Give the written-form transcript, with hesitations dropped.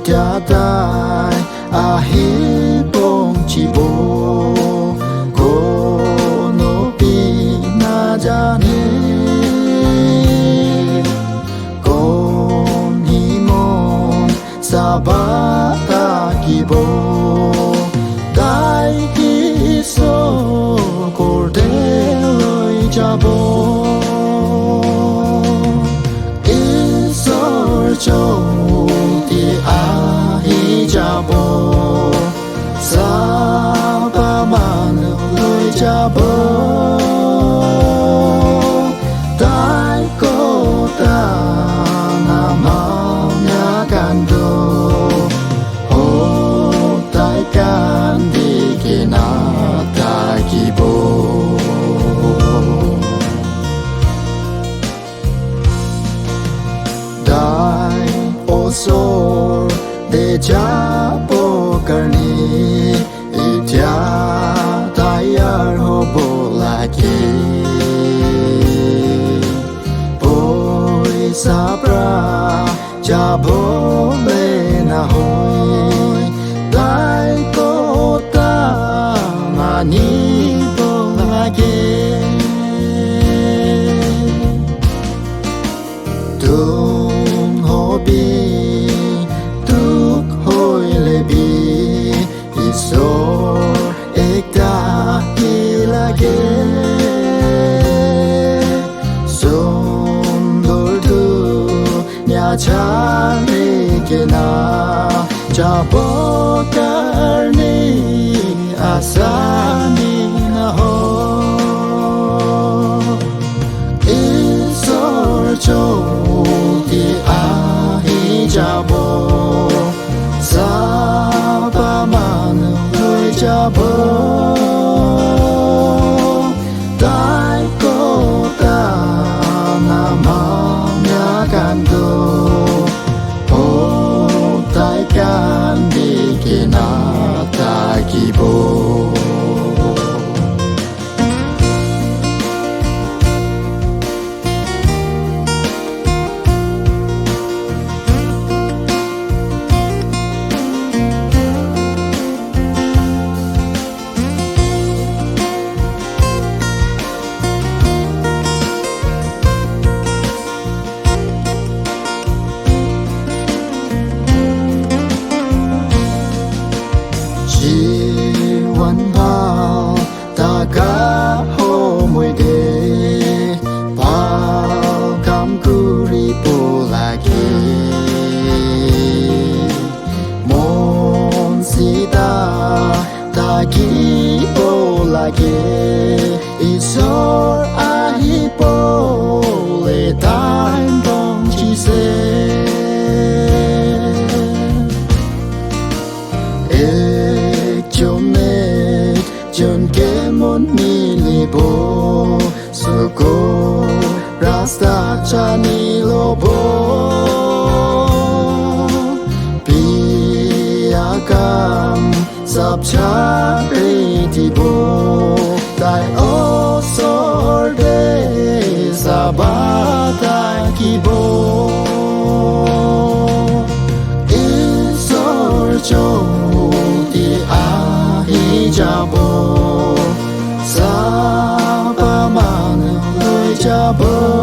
tia tai a hi bong chi bo ko no pi na ja ne con hi mon sa ba ta ki bo dai ki so ko de loi ja bo châu thì ai cha bố sa ba man lối cha bố tai cô ta na mau nhà can đồ ô tai can đi kia na ta ki bố so de cha po karni itya tayar ho bola ke poi sabra cha bo le na hoi dai ko ta mani bola ke tung ho bi so ekta hilage sondor du nya chari ke na cha bo karni asani na ho isor cho ti a hi cha bo sa ba man cha bố tai cô ta na mau nhà can đồ ô tai can đi kia na ta ki bốวันพาวตากาโฮมวยเดพาวคำกุริปูลาเกมอนสีตาตากีโอลาเกอิโซอาฮิโปเลตายบองจีเซJohn Kemon Milibo Suko Rasta Chani Lobo Piakam Sabchari Tibo Tai O Sorde Sabata Kibo Isor Chou Ti Ahi Jabo sa ba man lối cha bố